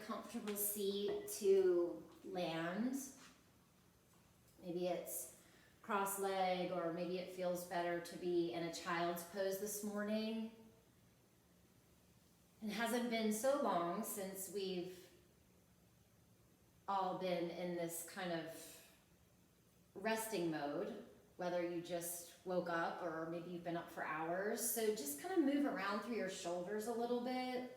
comfortable seat to land. Maybe it's cross leg, or maybe it feels better to be in a child's pose this morning. It hasn't been so long since we've all been in this kind of resting mode, whether you just woke up or maybe you've been up for hours. So just kind of move around through your shoulders a little bit.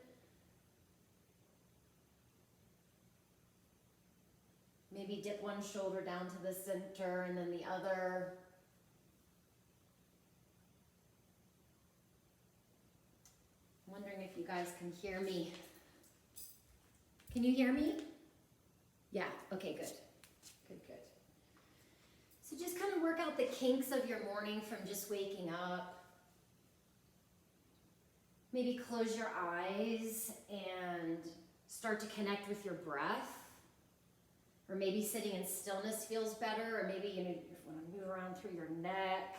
Maybe dip one shoulder down to the center and then the other. I'm wondering if you guys can hear me. Can you hear me? Yeah, okay, good. Good, good. So just kind of work out the kinks of your morning from just waking up. Maybe close your eyes and start to connect with your breath. Or maybe sitting in stillness feels better, or maybe you want to move around through your neck.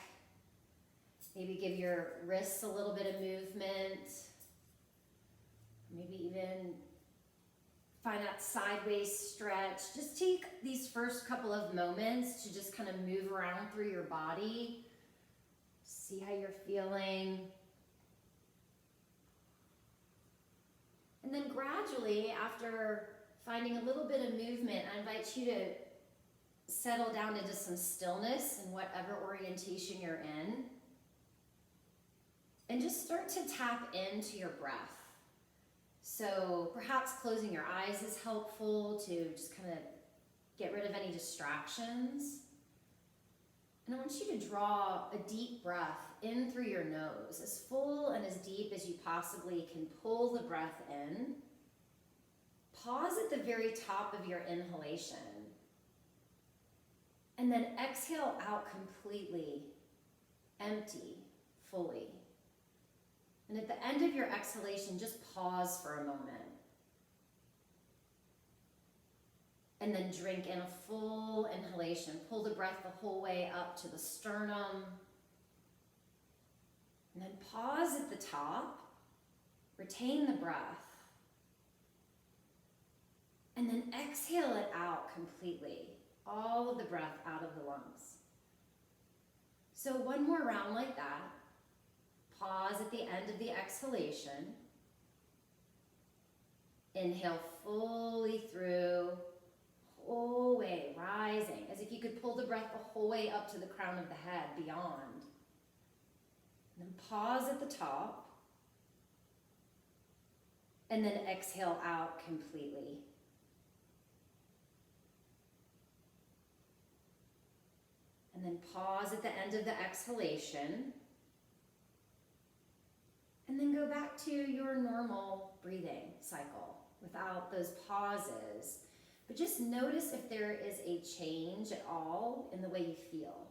Maybe give your wrists a little bit of movement. Maybe even find that sideways stretch. Just take these first couple of moments to just kind of move around through your body. See how you're feeling. And then gradually, after finding a little bit of movement, I invite you to settle down into some stillness in whatever orientation you're in. And just start to tap into your breath. So perhaps closing your eyes is helpful to just kind of get rid of any distractions. And I want you to draw a deep breath in through your nose, as full and as deep as you possibly can pull the breath in. Pause at the very top of your inhalation. And then exhale out completely, empty, fully. And at the end of your exhalation, just pause for a moment. And then drink in a full inhalation. Pull the breath the whole way up to the sternum. And then pause at the top. Retain the breath. And then exhale it out completely. All of the breath out of the lungs. So one more round like that. Pause at the end of the exhalation. Inhale fully through, whole way, rising, as if you could pull the breath the whole way up to the crown of the head, beyond. And then pause at the top. And then exhale out completely. And then pause at the end of the exhalation. And then go back to your normal breathing cycle without those pauses. But just notice if there is a change at all in the way you feel.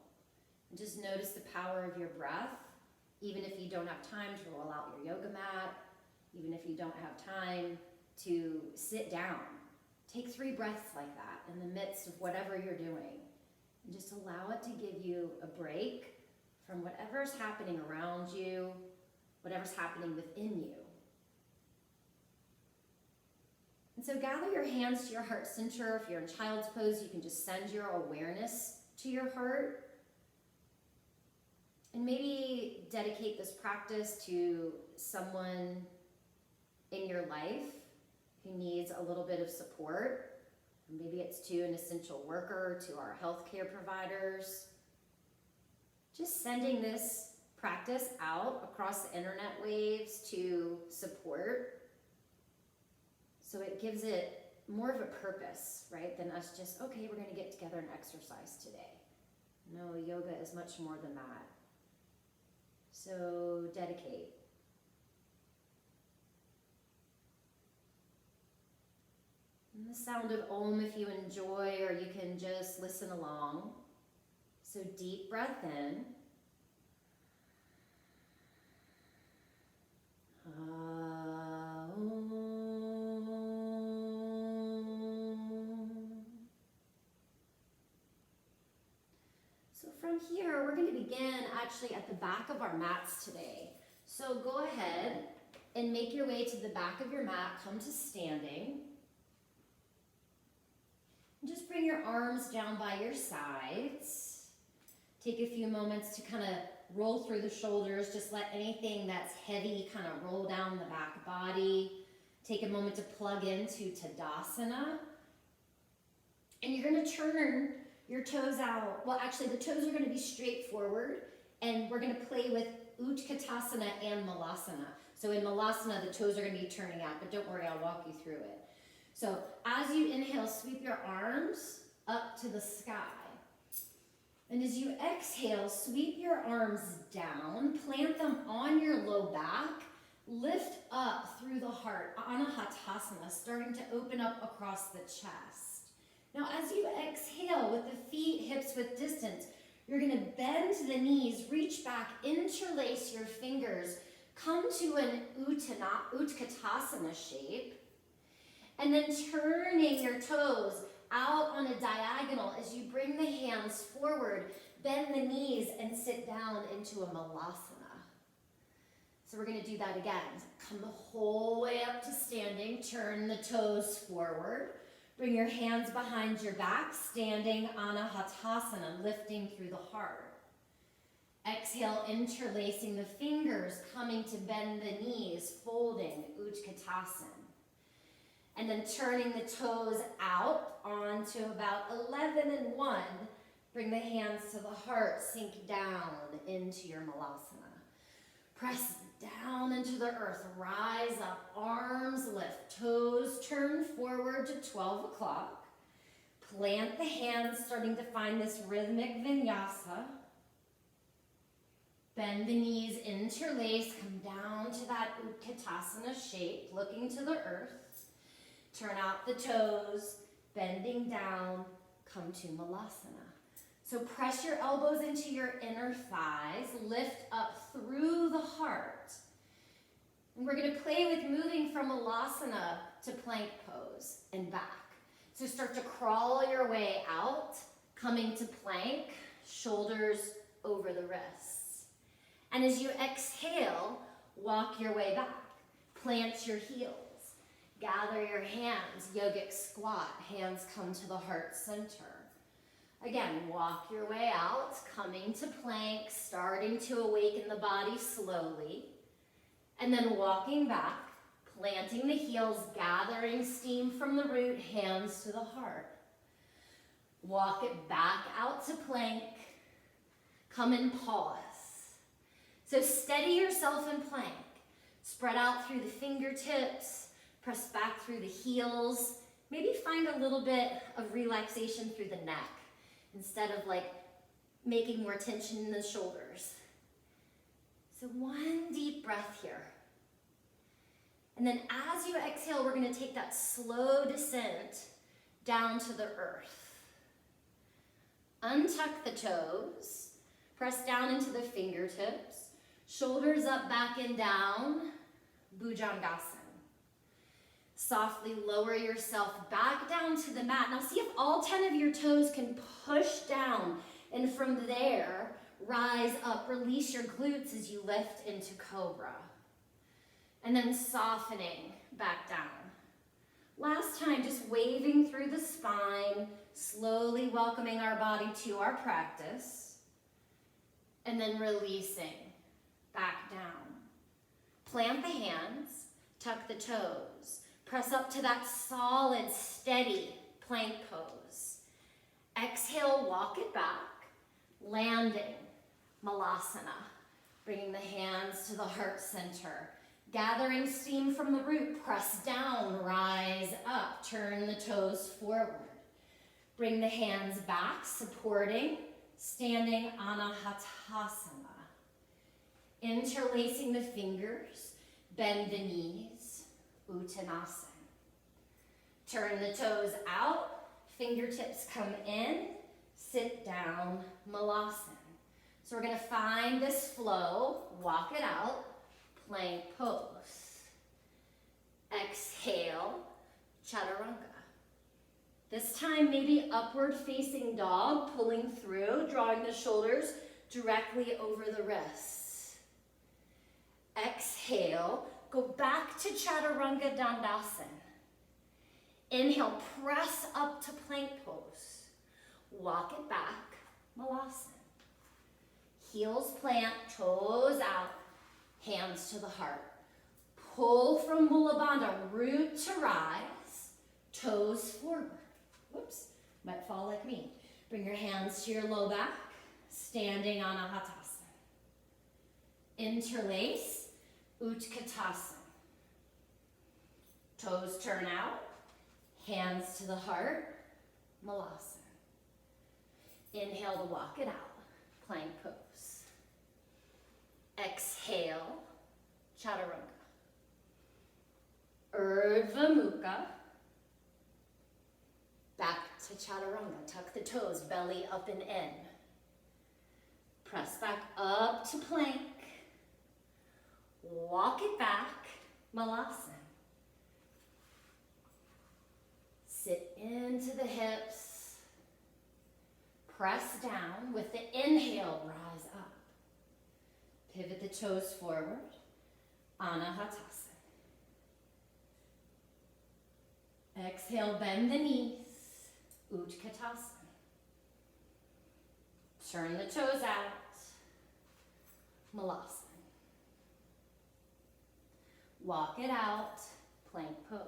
And just notice the power of your breath, even if you don't have time to roll out your yoga mat, even if you don't have time to sit down. Take 3 breaths like that in the midst of whatever you're doing. And just allow it to give you a break from whatever's happening around you, whatever's happening within you. And so gather your hands to your heart center. If you're in child's pose, you can just send your awareness to your heart. And maybe dedicate this practice to someone in your life who needs a little bit of support. Maybe it's to an essential worker, to our healthcare providers. Just sending this practice out across the internet waves to support. So it gives it more of a purpose, right, than us just, okay, we're going to get together and exercise today. No, yoga is much more than that. So dedicate. And the sound of Om if you enjoy, or you can just listen along. So deep breath in. So from here, we're going to begin actually at the back of our mats today. So go ahead and make your way to the back of your mat. Come to standing. Just bring your arms down by your sides. Take a few moments to kind of roll through the shoulders. Just let anything that's heavy kind of roll down the back body. Take a moment to plug into Tadasana. And you're going to turn your toes out. Well, actually, the toes are going to be straight forward. And we're going to play with Utkatasana and Malasana. So in Malasana, the toes are going to be turning out. But don't worry, I'll walk you through it. So as you inhale, sweep your arms up to the sky. And as you exhale, sweep your arms down, plant them on your low back, lift up through the heart, Anahatasana, starting to open up across the chest. Now as you exhale with the feet, hips width distance, you're going to bend the knees, reach back, interlace your fingers, come to an Utkatasana shape. And then turning your toes out on a diagonal as you bring the hands forward, bend the knees, and sit down into a Malasana. So we're going to do that again. Come the whole way up to standing, turn the toes forward, bring your hands behind your back, standing Anahatasana, lifting through the heart. Exhale, interlacing the fingers, coming to bend the knees, folding Utkatasana. And then turning the toes out onto about 11 and 1. Bring the hands to the heart, sink down into your Malasana. Press down into the earth, rise up, arms lift, toes turn forward to 12 o'clock. Plant the hands, starting to find this rhythmic vinyasa. Bend the knees, interlace, come down to that Utkatasana shape, looking to the earth. Turn out the toes, bending down, come to Malasana. So press your elbows into your inner thighs, lift up through the heart. And we're going to play with moving from Malasana to plank pose and back. So start to crawl your way out, coming to plank, shoulders over the wrists. And as you exhale, walk your way back, plant your heels. Gather your hands, yogic squat, hands come to the heart center. Again, walk your way out, coming to plank, starting to awaken the body slowly. And then walking back, planting the heels, gathering steam from the root, hands to the heart. Walk it back out to plank, come and pause. So steady yourself in plank. Spread out through the fingertips. Press back through the heels. Maybe find a little bit of relaxation through the neck instead of like making more tension in the shoulders. So one deep breath here. And then as you exhale, we're going to take that slow descent down to the earth. Untuck the toes. Press down into the fingertips. Shoulders up, back and down. Bhujangasana. Softly lower yourself back down to the mat. Now see if all 10 of your toes can push down. And from there, rise up. Release your glutes as you lift into cobra. And then softening back down. Last time, just waving through the spine, slowly welcoming our body to our practice. And then releasing back down. Plant the hands, tuck the toes. Press up to that solid, steady plank pose. Exhale, walk it back, landing, Malasana. Bringing the hands to the heart center. Gathering steam from the root, press down, rise up, turn the toes forward. Bring the hands back, supporting, standing Anahatasana. Interlacing the fingers, bend the knees, Uttanasana. Turn the toes out, fingertips come in, sit down, Malasana. So we're going to find this flow, walk it out, plank pose. Exhale, chaturanga. This time maybe upward facing dog, pulling through, drawing the shoulders directly over the wrists. Exhale, go back to chaturanga dandasana. Inhale, press up to plank pose. Walk it back, malasana. Heels plant, toes out, hands to the heart. Pull from Mula Bandha, root to rise, toes forward. Whoops, might fall like me. Bring your hands to your low back, standing Anahatasana. Interlace, Utkatasana. Toes turn out, hands to the heart, malasana. Inhale to walk it out, plank pose. Exhale, chaturanga. Urdhva Mukha. Back to chaturanga. Tuck the toes, belly up and in. Press back up to plank. Walk it back, malasana. Sit into the hips. Press down with the inhale, rise up. Pivot the toes forward, Anahatasana. Exhale, bend the knees, Utkatasana. Turn the toes out, malasana. Walk it out, plank pose.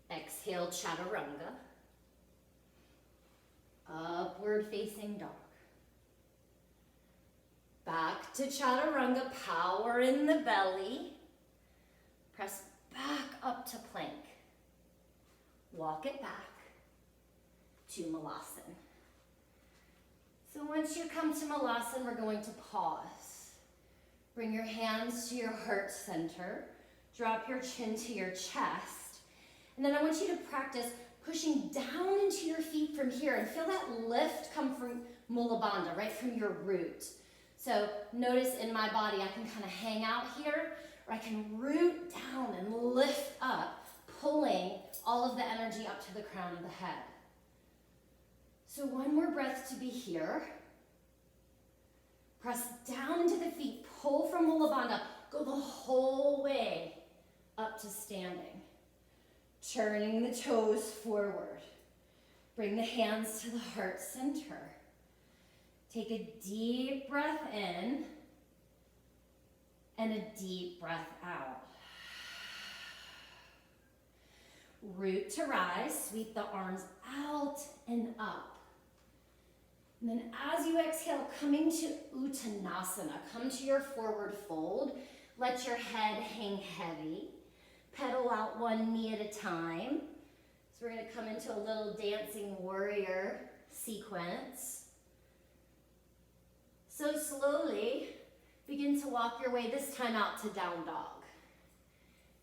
Exhale, chaturanga. Upward facing dog. Back to chaturanga, power in the belly. Press back up to plank. Walk it back to malasana. So once you come to malasana, we're going to pause. Bring your hands to your heart center. Drop your chin to your chest. And then I want you to practice pushing down into your feet from here and feel that lift come from Mula Bandha, right from your root. So notice in my body, I can kind of hang out here, or I can root down and lift up, pulling all of the energy up to the crown of the head. So one more breath to be here. Press down into the feet, pull from Mula Bandha, go the whole way up to standing. Turning the toes forward. Bring the hands to the heart center. Take a deep breath in and a deep breath out. Root to rise, sweep the arms out and up. And then as you exhale, coming to Uttanasana, come to your forward fold. Let your head hang heavy. Pedal out one knee at a time. So we're going to come into a little dancing warrior sequence. So slowly, begin to walk your way this time out to down dog.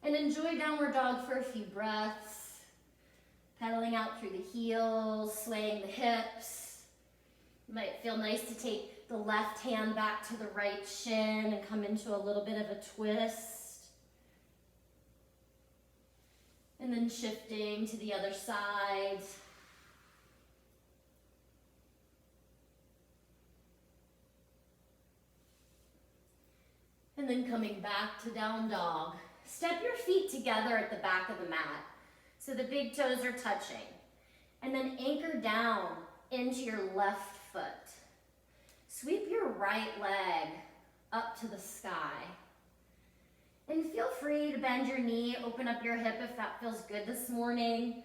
And enjoy downward dog for a few breaths. Pedaling out through the heels, swaying the hips. It might feel nice to take the left hand back to the right shin and come into a little bit of a twist. And then shifting to the other side. And then coming back to down dog. Step your feet together at the back of the mat so the big toes are touching. And then anchor down into your left foot. Sweep your right leg up to the sky. And feel free to bend your knee, open up your hip if that feels good this morning.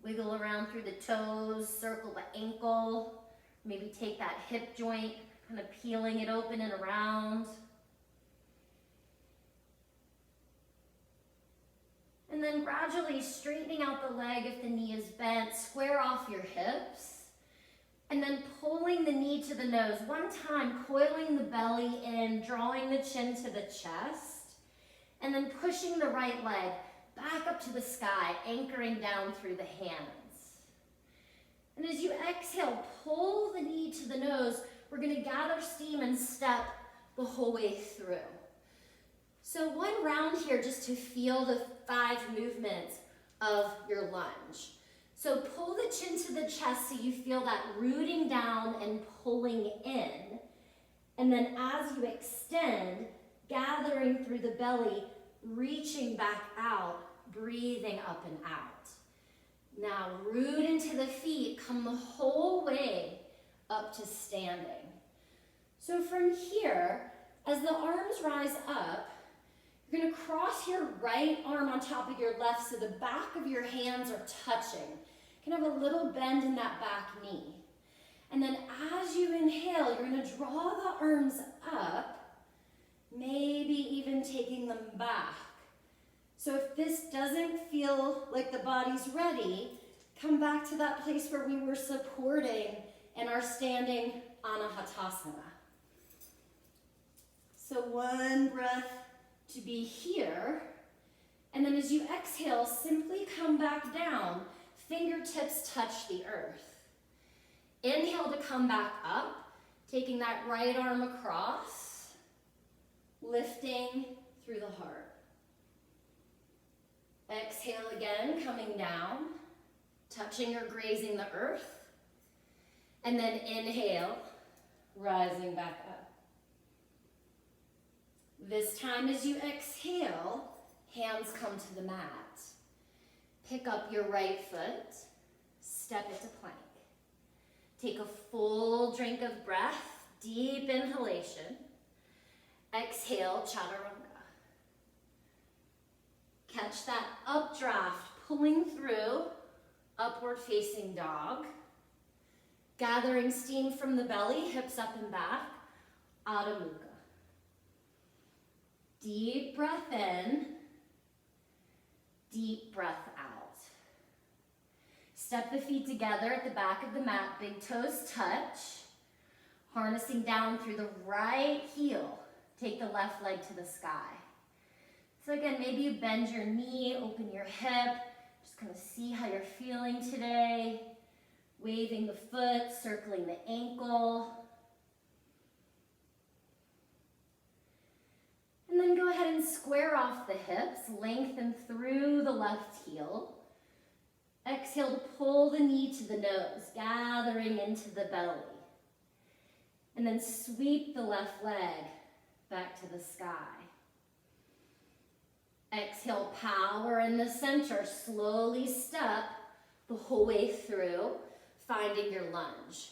Wiggle around through the toes, circle the ankle. Maybe take that hip joint, kind of peeling it open and around. And then gradually straightening out the leg if the knee is bent, square off your hips. And then pulling the knee to the nose. One time, coiling the belly in, drawing the chin to the chest. And then pushing the right leg back up to the sky, anchoring down through the hands. And as you exhale, pull the knee to the nose. We're going to gather steam and step the whole way through. So one round here just to feel the 5 movements of your lunge. So pull the chin to the chest so you feel that rooting down and pulling in. And then as you extend, gathering through the belly, reaching back out breathing up and out. Now root into the feet, come the whole way up to standing. So from here, as the arms rise up, you're going to cross your right arm on top of your left so the back of your hands are touching. You can have a little bend in that back knee. And then as you inhale, you're going to draw the arms up, maybe even taking them back. So if this doesn't feel like the body's ready, come back to that place where we were supporting in our standing Anahatasana. So one breath to be here, and then as you exhale, simply come back down. Fingertips touch the earth. Inhale to come back up, taking that right arm across, lifting through the heart. Exhale again, coming down, touching or grazing the earth, and then inhale, rising back up. This time as you exhale, hands come to the mat. Pick up your right foot, step it to plank. Take a full drink of breath, deep inhalation. Exhale, chaturanga. Catch that updraft, pulling through, upward facing dog. Gathering steam from the belly, hips up and back, Adho Mukha. Deep breath in, deep breath out. Step the feet together at the back of the mat, big toes touch, harnessing down through the right heel. Take the left leg to the sky. So again, maybe you bend your knee, open your hip, just kind of see how you're feeling today. Waving the foot, circling the ankle. And then go ahead and square off the hips, lengthen through the left heel. Exhale to pull the knee to the nose, gathering into the belly. And then sweep the left leg back to the sky. Exhale, power in the center. Slowly step the whole way through, finding your lunge.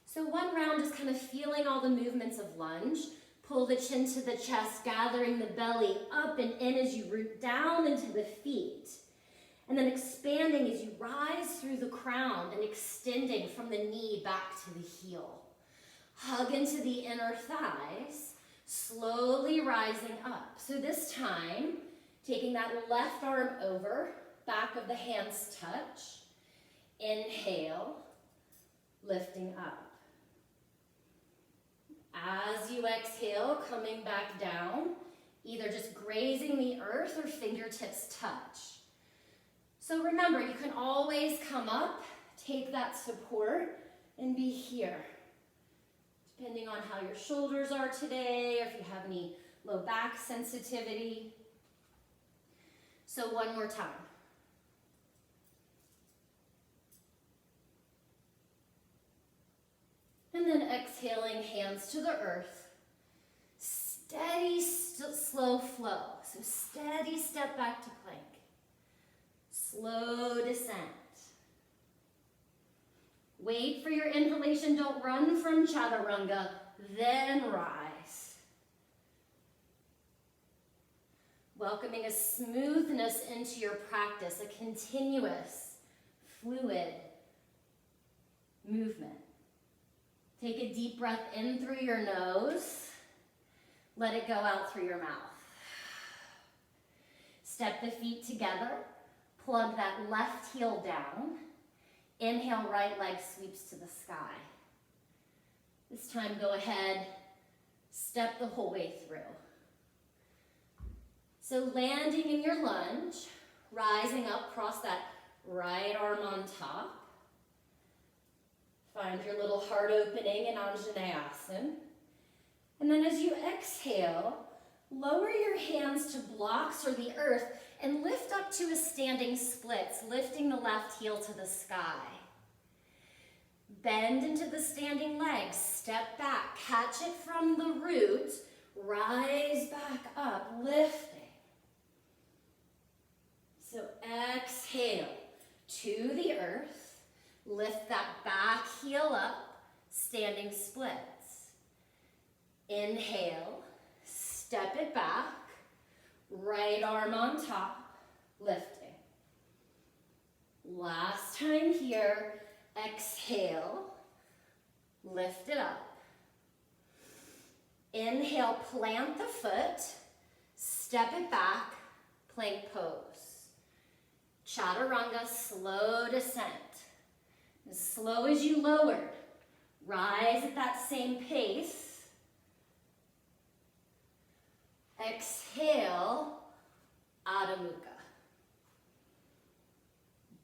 So one round is kind of feeling all the movements of lunge. Pull the chin to the chest, gathering the belly up and in as you root down into the feet. And then expanding as you rise through the crown and extending from the knee back to the heel. Hug into the inner thighs, slowly rising up. So this time, taking that left arm over, back of the hands touch. Inhale, lifting up. As you exhale, coming back down, either just grazing the earth or fingertips touch. So remember, you can always come up, take that support, and be here. Depending on how your shoulders are today, or if you have any low back sensitivity. So one more time. And then exhaling, hands to the earth. Steady, slow flow. So steady step back to plank. Slow descent. Wait for your inhalation. Don't run from chaturanga. Then rise. Welcoming a smoothness into your practice, a continuous, fluid movement. Take a deep breath in through your nose. Let it go out through your mouth. Step the feet together. Plug that left heel down. Inhale, right leg sweeps to the sky. This time, go ahead, step the whole way through. So landing in your lunge, rising up, cross that right arm on top. Find your little heart opening in Anjaneyasana. And then as you exhale, lower your hands to blocks or the earth and lift up to a standing splits, lifting the left heel to the sky. Bend into the standing legs, step back, catch it from the root, rise back up, lifting. to the earth. Lift that back heel up, standing splits. Inhale, step it back, right arm on top, lifting. Last time here, exhale, lift it up. Inhale, plant the foot, step it back, plank pose. Chaturanga, slow descent. As slow as you lowered, rise at that same pace. Exhale, Adho Mukha.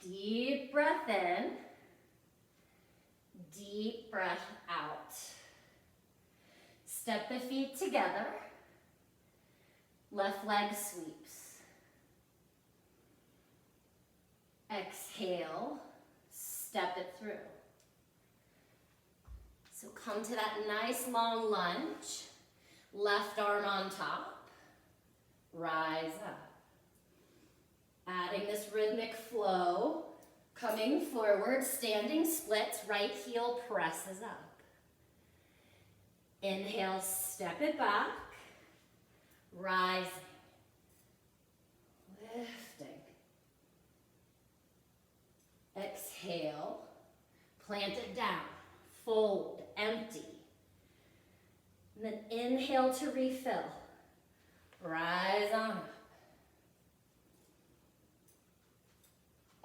Deep breath in, deep breath out. Step the feet together, left leg sweeps. Exhale, step it through. So come to that nice long lunge, left arm on top, rise up. Adding this rhythmic flow, coming forward, standing splits, right heel presses up. Inhale, step it back, rising, lifting. Exhale, plant it down, fold, empty. And then inhale to refill, rise on up.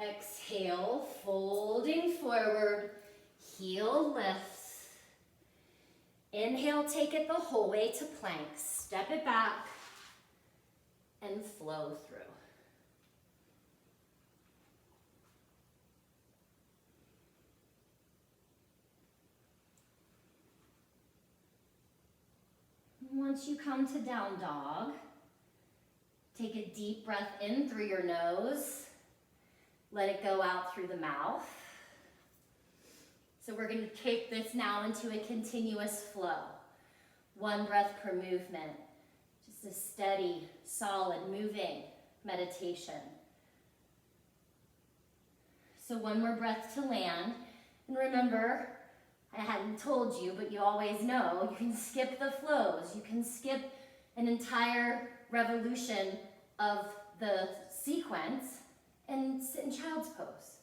Exhale, folding forward, heel lifts. Inhale, take it the whole way to plank. Step it back and flow through. Once you come to down dog, take a deep breath in through your nose. Let it go out through the mouth. So we're going to take this now into a continuous flow. One breath per movement. Just a steady, solid, moving meditation. So one more breath to land. And remember, I hadn't told you, but you always know, you can skip the flows. You can skip an entire revolution of the sequence and sit in child's pose.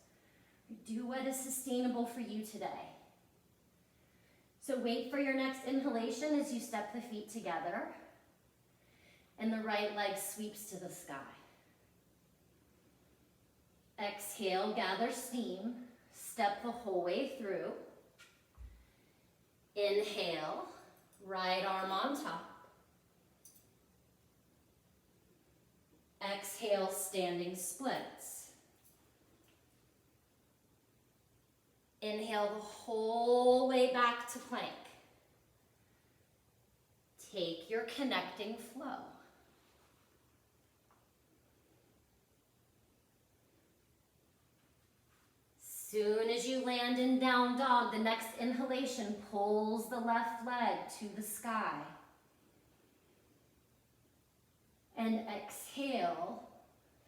Do what is sustainable for you today. So wait for your next inhalation as you step the feet together and the right leg sweeps to the sky. Exhale, gather steam, step the whole way through. Inhale, right arm on top. Exhale, standing splits. Inhale the whole way back to plank. Take your connecting flow. Soon as you land in down dog, the next inhalation pulls the left leg to the sky. And exhale,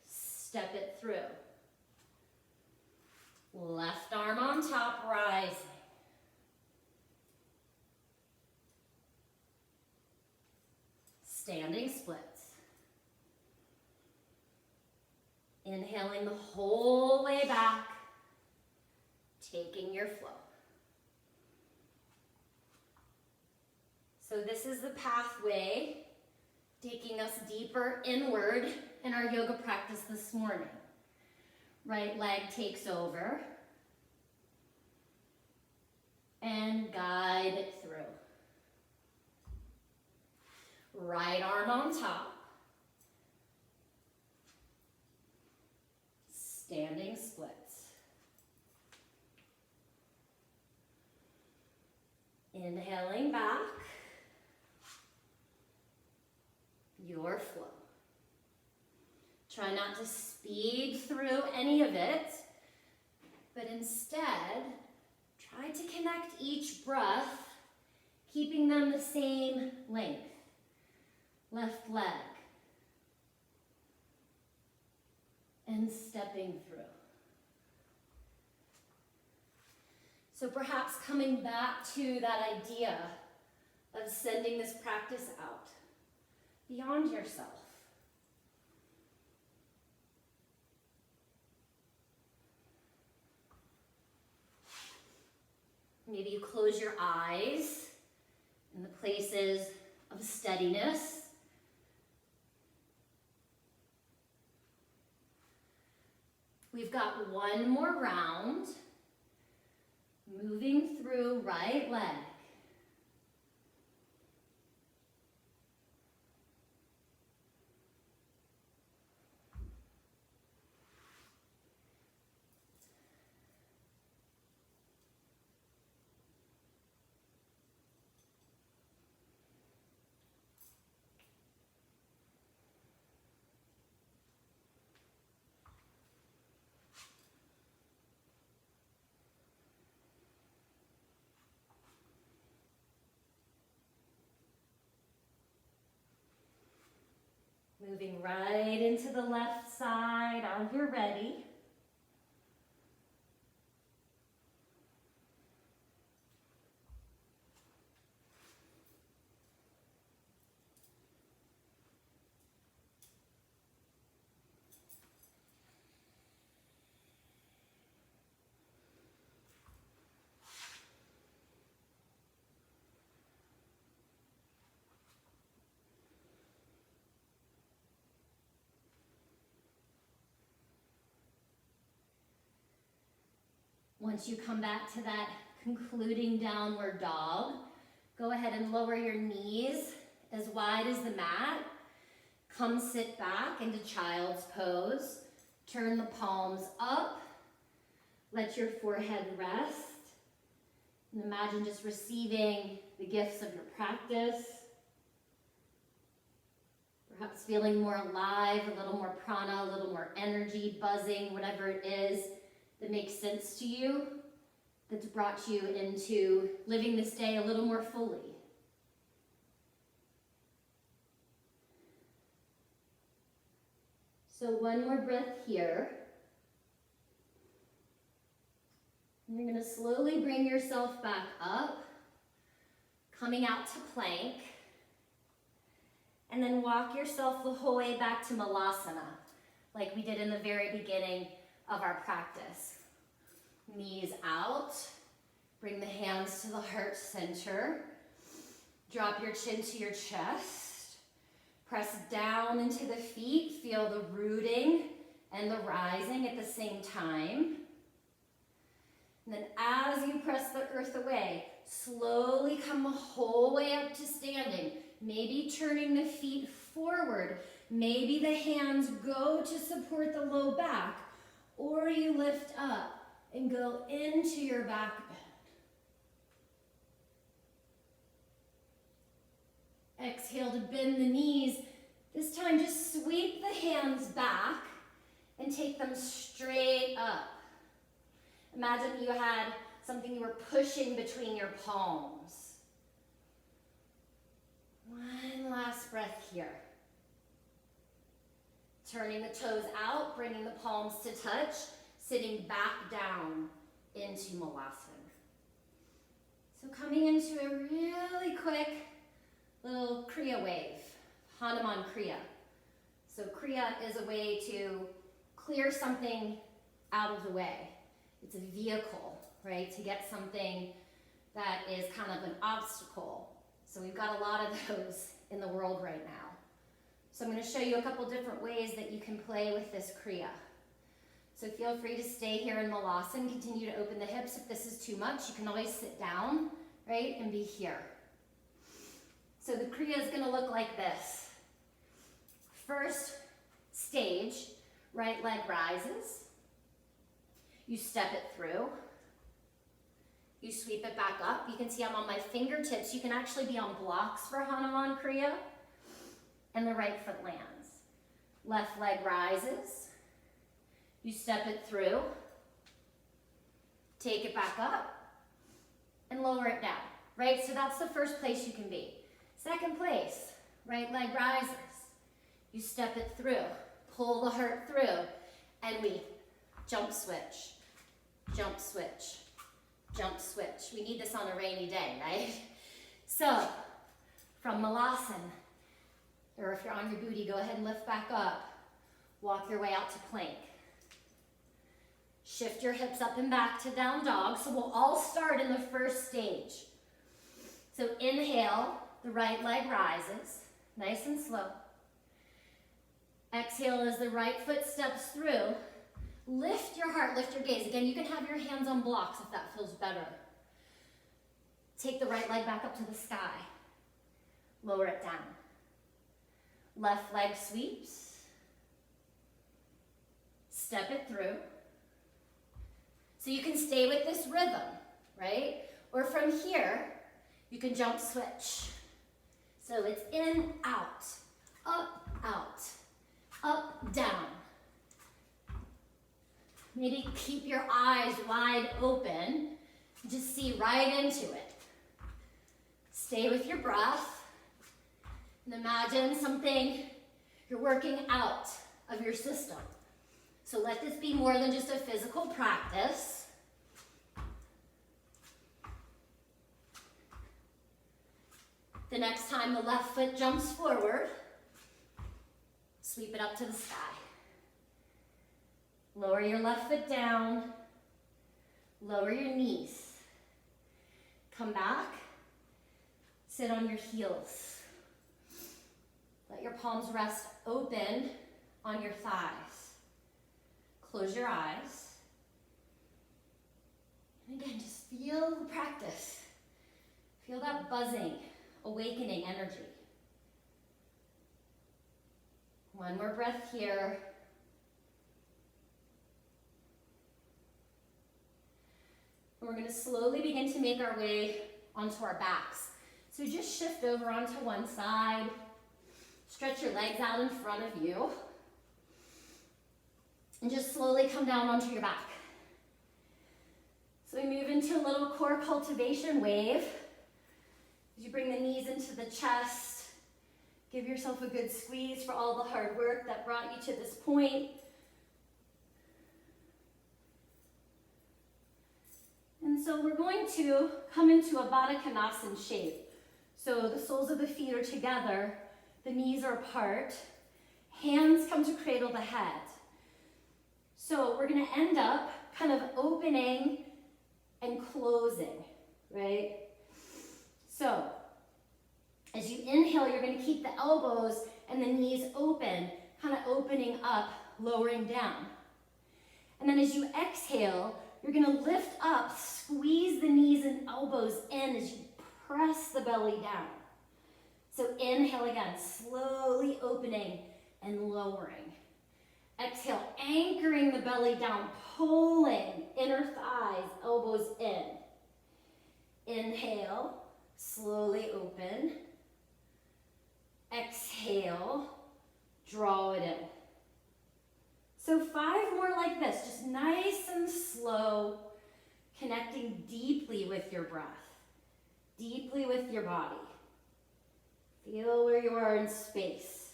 step it through. Left arm on top, rising. Standing splits. Inhaling the whole way back, taking your flow. So this is the pathway taking us deeper inward in our yoga practice this morning. Right leg takes over and guide it through. Right arm on top. Standing splits. Inhaling back. Your flow. Try not to speed through any of it, but instead, try to connect each breath, keeping them the same length. Left leg. And stepping through. So perhaps coming back to that idea of sending this practice out beyond yourself. Maybe you close your eyes in the places of steadiness. We've got one more round, moving through right leg. Moving right into the left side as you're ready. Once you come back to that concluding downward dog, go ahead and lower your knees as wide as the mat. Come sit back into child's pose. Turn the palms up. Let your forehead rest. And imagine just receiving the gifts of your practice. Perhaps feeling more alive, a little more prana, a little more energy, buzzing, whatever it is that makes sense to you, that's brought you into living this day a little more fully. So one more breath here. And you're going to slowly bring yourself back up, coming out to plank, and then walk yourself the whole way back to malasana, like we did in the very beginning of our practice. Knees out, bring the hands to the heart center, drop your chin to your chest, press down into the feet, feel the rooting and the rising at the same time. And then as you press the earth away, slowly come the whole way up to standing, maybe turning the feet forward, maybe the hands go to support the low back, or you lift up and go into your back bend. Exhale to bend the knees. This time just sweep the hands back and take them straight up. Imagine you had something you were pushing between your palms. One last breath here. Turning the toes out, bringing the palms to touch, sitting back down into malasana. So coming into a really quick little Kriya wave, Hanuman Kriya. So Kriya is a way to clear something out of the way. It's a vehicle, right, to get something that is kind of an obstacle. So we've got a lot of those in the world right now. So I'm going to show you a couple different ways that you can play with this Kriya. So feel free to stay here in malasana, continue to open the hips. If this is too much, you can always sit down, right, and be here. So the Kriya is going to look like this. First stage, right leg rises. You step it through. You sweep it back up. You can see I'm on my fingertips. You can actually be on blocks for Hanuman Kriya. And the right foot lands. Left leg rises. You step it through. Take it back up. And lower it down. Right? So that's the first place you can be. Second place, right leg rises. You step it through. Pull the heart through. And we jump switch. Jump switch. jump switch. We need this on a rainy day, right? So, from Malasana, or if you're on your booty, go ahead and lift back up. Walk your way out to plank. Shift your hips up and back to down dog. So we'll all start in the first stage. So inhale, the right leg rises, nice and slow. Exhale as the right foot steps through. Lift your heart, lift your gaze. Again, you can have your hands on blocks if that feels better. Take the right leg back up to the sky. Lower it down. Left leg sweeps. Step it through. So you can stay with this rhythm, right? Or from here, you can jump switch. So it's in, out, up, down. Maybe keep your eyes wide open. Just see right into it. Stay with your breath. And imagine something you're working out of your system. So let this be more than just a physical practice. The next time the left foot jumps forward, sweep it up to the sky. Lower your left foot down. Lower your knees. Come back. Sit on your heels. Let your palms rest open on your thighs. Close your eyes. And again, just feel the practice. Feel that buzzing, awakening energy. One more breath here. And we're going to slowly begin to make our way onto our backs. So just shift over onto one side. Stretch your legs out in front of you. And just slowly come down onto your back. So we move into a little core cultivation wave. As you bring the knees into the chest, give yourself a good squeeze for all the hard work that brought you to this point. And so we're going to come into a Baddha Konasana shape. So the soles of the feet are together, the knees are apart, hands come to cradle the head. So we're going to end up kind of opening and closing, right? So as you inhale, you're going to keep the elbows and the knees open, kind of opening up, lowering down. And then as you exhale, you're going to lift up, squeeze the knees and elbows in as you press the belly down. So inhale again, slowly opening and lowering. Exhale, anchoring the belly down, pulling inner thighs, elbows in. Inhale, slowly open. Exhale, draw it in. So 5 more like this, just nice and slow, connecting deeply with your breath, deeply with your body. Feel where you are in space.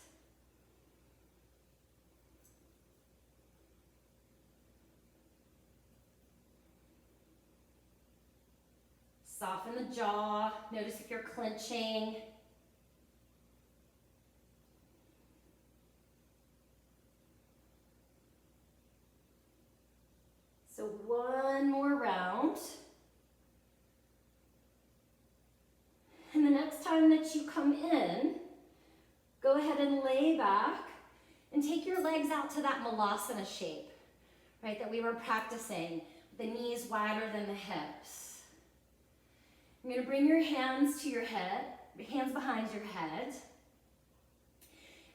Soften the jaw. Notice if you're clenching. So one more round. And the next time that you come in, go ahead and lay back and take your legs out to that Malasana shape, right, that we were practicing. The knees wider than the hips. I'm going to bring your hands to your head, hands behind your head.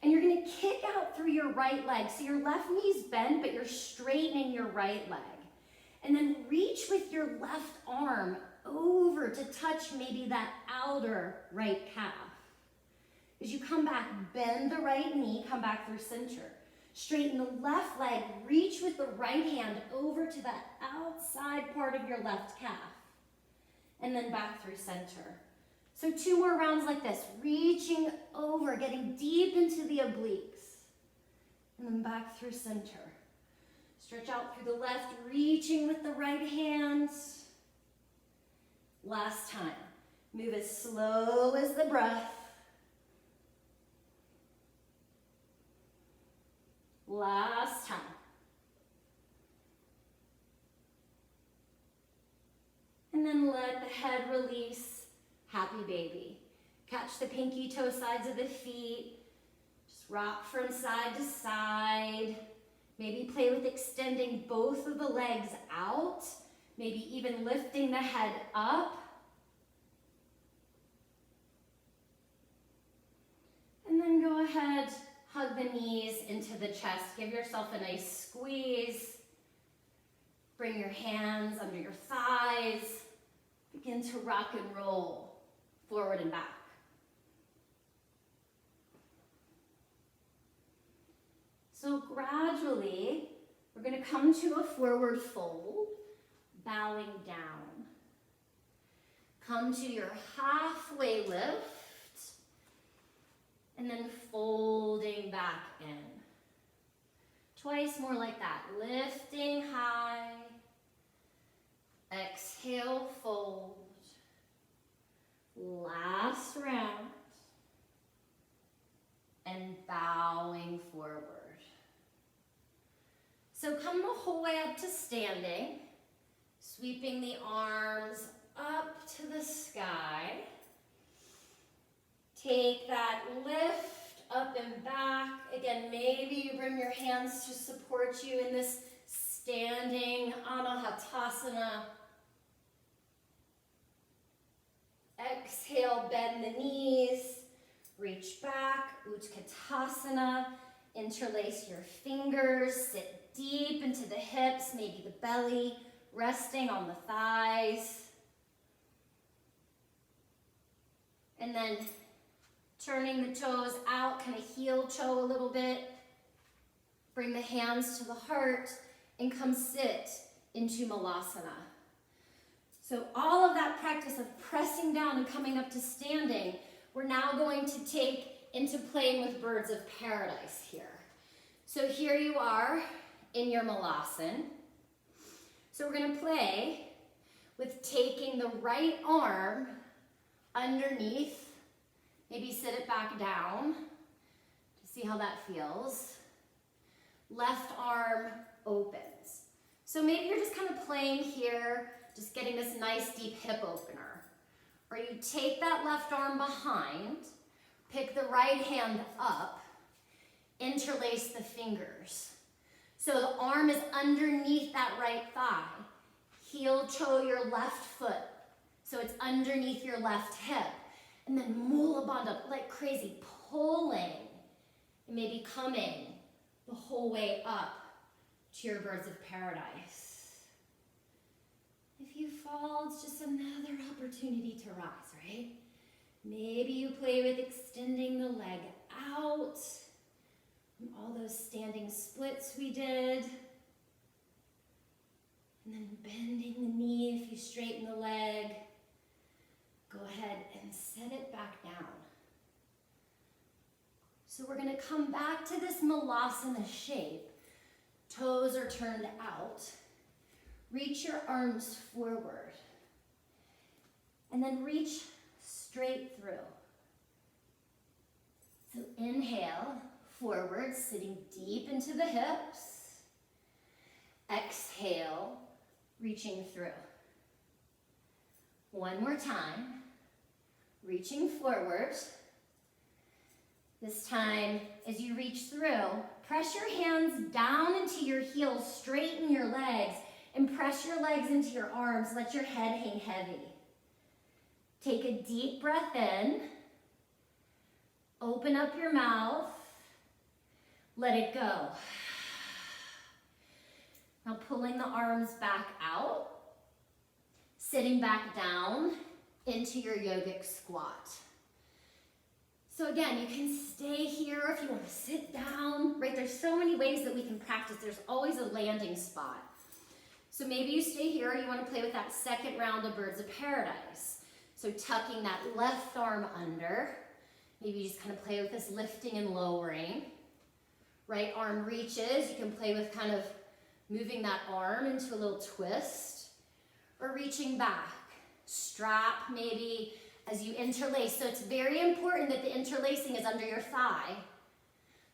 And you're going to kick out through your right leg. So your left knee's bent, but you're straightening your right leg. And then reach with your left arm over to touch maybe that outer right calf. As you come back, bend the right knee, come back through center. Straighten the left leg, reach with the right hand over to that outside part of your left calf. And then back through center. So 2 more rounds like this, reaching over, getting deep into the obliques. And then back through center. Stretch out through the left, reaching with the right hand. Last time. Move as slow as the breath. Last time. And then let the head release, happy baby. Catch the pinky toe sides of the feet. Just rock from side to side. Maybe play with extending both of the legs out. Maybe even lifting the head up. And then go ahead, hug the knees into the chest. Give yourself a nice squeeze. Bring your hands under your thighs. Begin to rock and roll forward and back. So gradually, we're going to come to a forward fold, bowing down. Come to your halfway lift, and then folding back in. Twice more like that. Lifting high. Exhale, fold. Last round. And bowing forward. So come the whole way up to standing. Sweeping the arms up to the sky. Take that lift up and back. Again, maybe you bring your hands to support you in this standing anahatasana. Exhale, bend the knees. Reach back, utkatasana. Interlace your fingers. Sit deep into the hips, maybe the belly, resting on the thighs. And then turning the toes out, kind of heel toe a little bit. Bring the hands to the heart and come sit into malasana. So all of that practice of pressing down and coming up to standing, we're now going to take into playing with birds of paradise here. So here you are in your malasana. So we're going to play with taking the right arm underneath. Maybe sit it back down to see how that feels. Left arm opens. So maybe you're just kind of playing here, just getting this nice deep hip opener. Or you take that left arm behind, pick the right hand up, interlace the fingers. So the arm is underneath that right thigh. Heel toe your left foot. So it's underneath your left hip. And then mula bandha like crazy, pulling. And maybe coming the whole way up to your birds of paradise. If you fall, it's just another opportunity to rise, right? Maybe you play with extending the leg out. And all those standing splits we did. And then bending the knee if you straighten the leg. Go ahead and set it back down. So we're going to come back to this malasana shape. Toes are turned out. Reach your arms forward. And then reach straight through. So inhale, forward, sitting deep into the hips. Exhale, reaching through. One more time. Reaching forward. This time, as you reach through, press your hands down into your heels, straighten your legs, and press your legs into your arms. Let your head hang heavy. Take a deep breath in. Open up your mouth. Let it go. Now pulling the arms back out. Sitting back down into your yogic squat. So again, you can stay here if you want to sit down, right? There's so many ways that we can practice. There's always a landing spot. So maybe you stay here, you want to play with that second round of birds of paradise. So tucking that left arm under. Maybe you just kind of play with this lifting and lowering. Right arm reaches. You can play with kind of moving that arm into a little twist. Or reaching back Strap maybe as you interlace. So it's very important that the interlacing is under your thigh.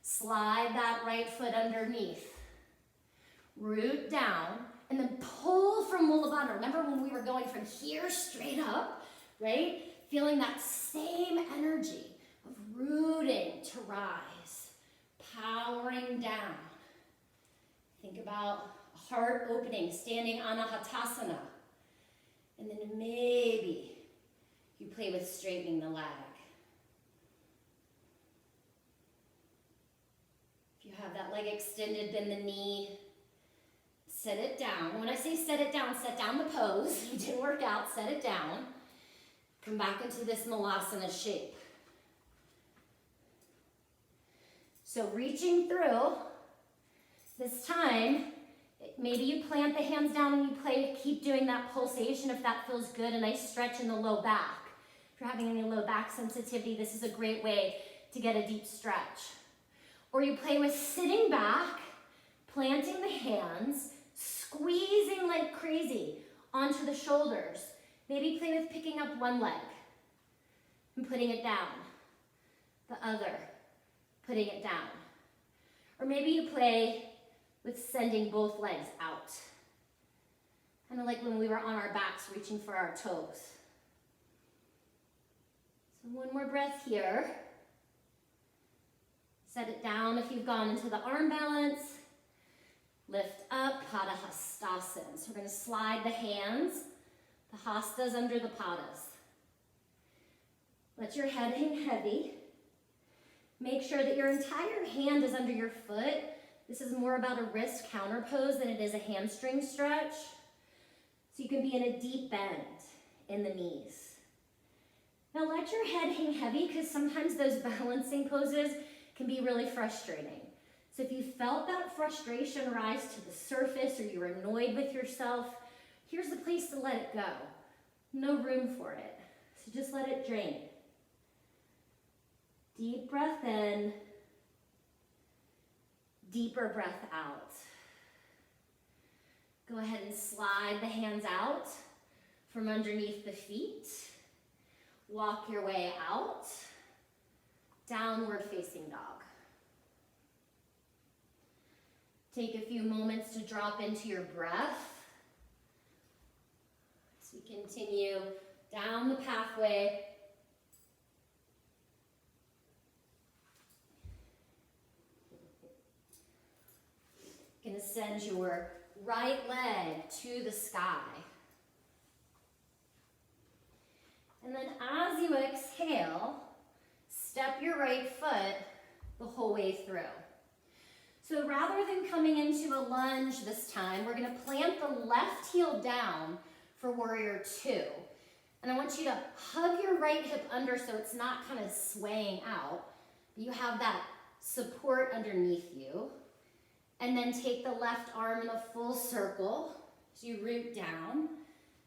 Slide that right foot underneath. Root down and then pull from Mulavana. Remember when we were going from here straight up, right? Feeling that same energy of rooting to rise, powering down. Think about a heart opening, standing Anahatasana. And then maybe you play with straightening the leg. If you have that leg extended, bend the knee. Set it down. When I say set it down, set down the pose. You didn't work out, set it down. Come back into this Malasana shape. So reaching through, this time, maybe you plant the hands down and you keep doing that pulsation if that feels good, a nice stretch in the low back. If you're having any low back sensitivity, this is a great way to get a deep stretch. Or you play with sitting back, planting the hands, squeezing like crazy onto the shoulders. Maybe play with picking up one leg and putting it down. The other, putting it down. Or maybe you play with sending both legs out. Kind of like when we were on our backs reaching for our toes. So one more breath here. Set it down if you've gone into the arm balance. Lift up, Padahastasana. So we're going to slide the hands, the hastas under the padas. Let your head hang heavy. Make sure that your entire hand is under your foot. This is more about a wrist counter pose than it is a hamstring stretch. So you can be in a deep bend in the knees. Now let your head hang heavy because sometimes those balancing poses can be really frustrating. So if you felt that frustration rise to the surface or you were annoyed with yourself, here's the place to let it go. No room for it. So just let it drain. Deep breath in. Deeper breath out. Go ahead and slide the hands out from underneath the feet. Walk your way out. Downward facing dog. Take a few moments to drop into your breath. As we continue down the pathway. You can send your right leg to the sky. And then as you exhale, step your right foot the whole way through. So rather than coming into a lunge this time, we're going to plant the left heel down for warrior two. And I want you to hug your right hip under so it's not kind of swaying out. You have that support underneath you. And then take the left arm in a full circle as you root down.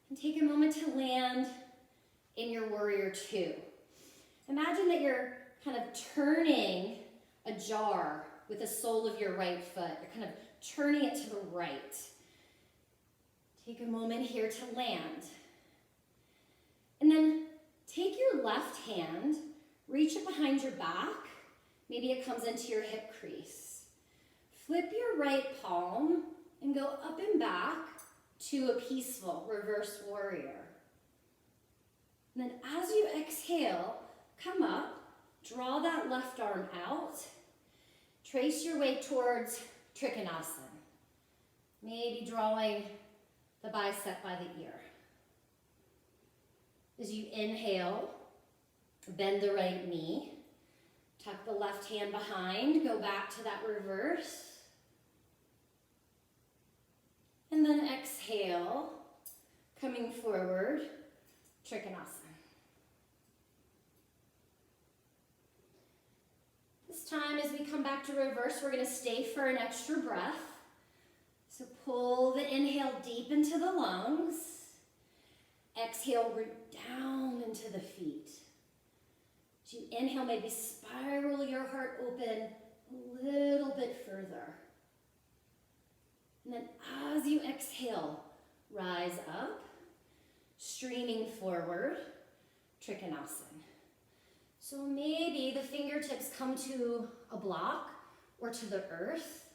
And take a moment to land in your warrior two. Imagine that you're kind of turning a jar with the sole of your right foot. You're kind of turning it to the right. Take a moment here to land. And then take your left hand, reach it behind your back. Maybe it comes into your hip crease. Flip your right palm and go up and back to a peaceful reverse warrior. And then as you exhale, come up, draw that left arm out. Trace your way towards Trikonasana. Maybe drawing the bicep by the ear. As you inhale, bend the right knee. Tuck the left hand behind. Go back to that reverse. And then exhale, coming forward, Trikonasana. This time, as we come back to reverse, we're going to stay for an extra breath. So pull the inhale deep into the lungs. Exhale, root down into the feet. As you inhale, maybe spiral your heart open a little bit further. And then as you exhale, rise up. streaming forward, Trikonasana. So maybe the fingertips come to a block or to the earth,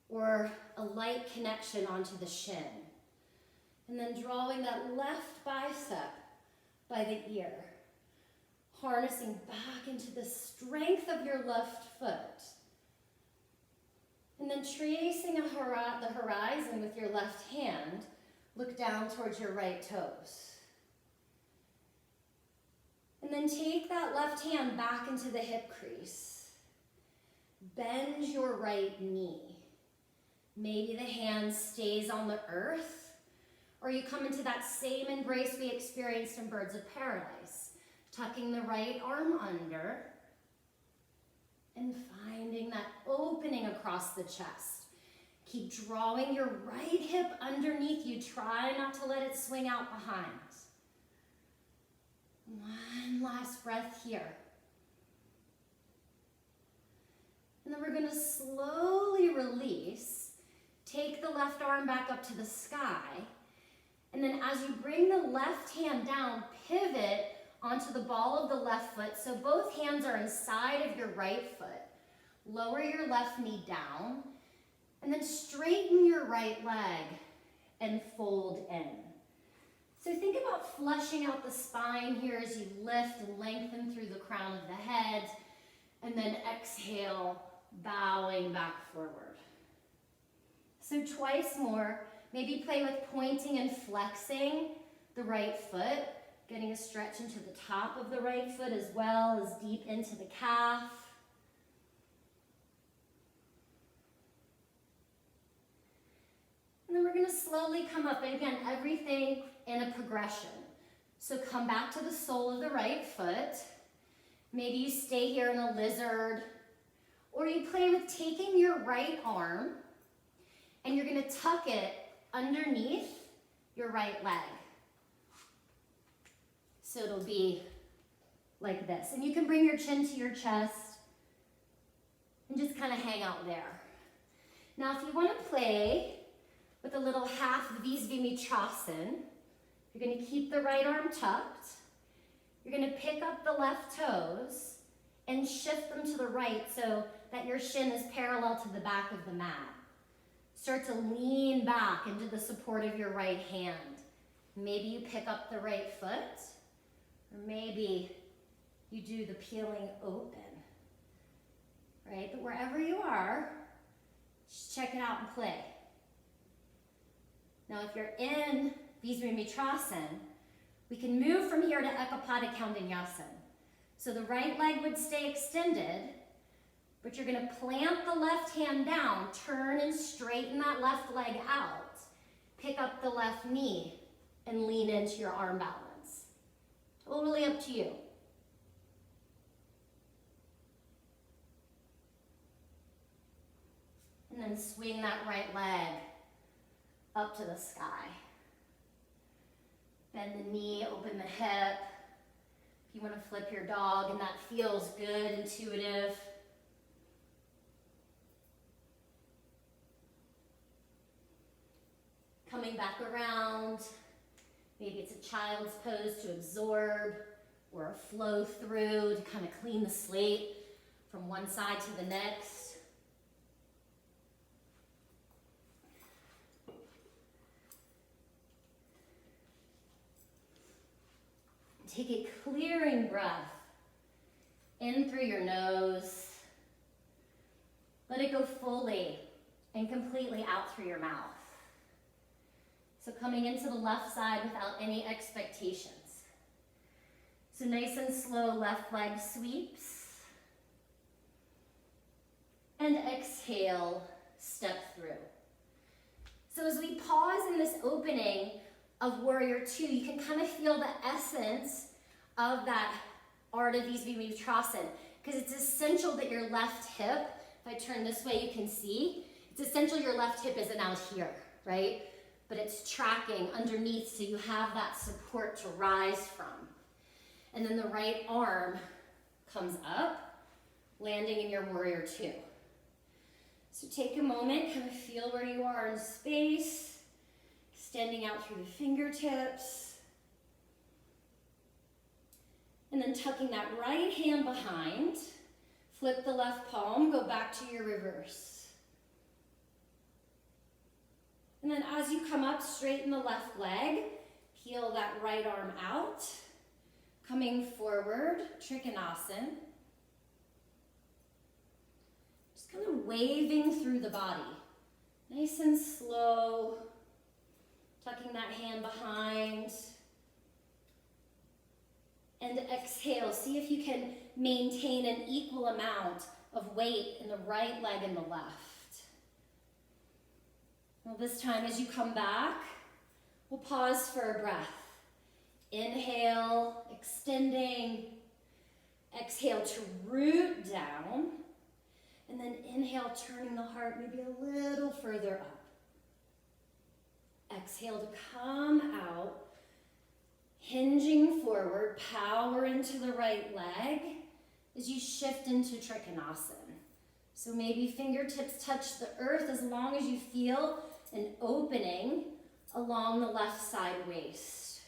or a light connection onto the shin. And then drawing that left bicep by the ear, harnessing back into the strength of your left foot. And then tracing the horizon with your left hand, look down towards your right toes. And then take that left hand back into the hip crease. Bend your right knee. Maybe the hand stays on the earth, or you come into that same embrace we experienced in Birds of Paradise, tucking the right arm under and finding that opening across the chest. Keep drawing your right hip underneath you. Try not to let it swing out behind. One last breath here. And then we're going to slowly release. Take the left arm back up to the sky. And then as you bring the left hand down, pivot onto the ball of the left foot. So both hands are inside of your right foot. Lower your left knee down. And then straighten your right leg and fold in. So think about fleshing out the spine here as you lift and lengthen through the crown of the head. And then exhale, bowing back forward. So twice more, maybe play with pointing and flexing the right foot, getting a stretch into the top of the right foot as well as deep into the calf. And then we're going to slowly come up, and again, everything in a progression. So come back to the sole of the right foot. Maybe you stay here in a lizard, or you play with taking your right arm and you're going to tuck it underneath your right leg. So it'll be like this. And you can bring your chin to your chest and just kind of hang out there. Now, if you want to play with a little half visvamitrasana, you're going to keep the right arm tucked. You're going to pick up the left toes and shift them to the right so that your shin is parallel to the back of the mat. Start to lean back into the support of your right hand. Maybe you pick up the right foot, or maybe you do the peeling open, right? But wherever you are, just check it out and play. Now, if you're in visvamitrasana, we can move from here to ekapada koundinyasana. So the right leg would stay extended, but you're going to plant the left hand down, turn and straighten that left leg out, pick up the left knee, and lean into your arm balance. Totally up to you. And then swing that right leg up to the sky. Bend the knee, open the hip. If you want to flip your dog and that feels good, intuitive. Coming back around, maybe it's a child's pose to absorb, or a flow through to kind of clean the slate from one side to the next. Take a clearing breath in through your nose. Let it go fully and completely out through your mouth. So coming into the left side without any expectations. So nice and slow left leg sweeps. And exhale, step through. So as we pause in this opening of Warrior Two, you can kind of feel the essence of that ardha visvamitrasana, because it's essential that your left hip, if I turn this way you can see, it's essential your left hip isn't out here, right? But it's tracking underneath so you have that support to rise from. And then the right arm comes up, landing in your Warrior Two. So take a moment, kind of feel where you are in space, extending out through the fingertips. And then tucking that right hand behind, flip the left palm, go back to your reverse. And then as you come up, straighten the left leg, peel that right arm out, coming forward, Trikonasana. Just kind of waving through the body, nice and slow, tucking that hand behind. And exhale, see if you can maintain an equal amount of weight in the right leg and the left. Well, this time as you come back, we'll pause for a breath. Inhale, extending. Exhale to root down. And then inhale, turning the heart maybe a little further up. Exhale to come out. Hinging forward, power into the right leg as you shift into Trikonasana. So maybe fingertips touch the earth as long as you feel an opening along the left side waist.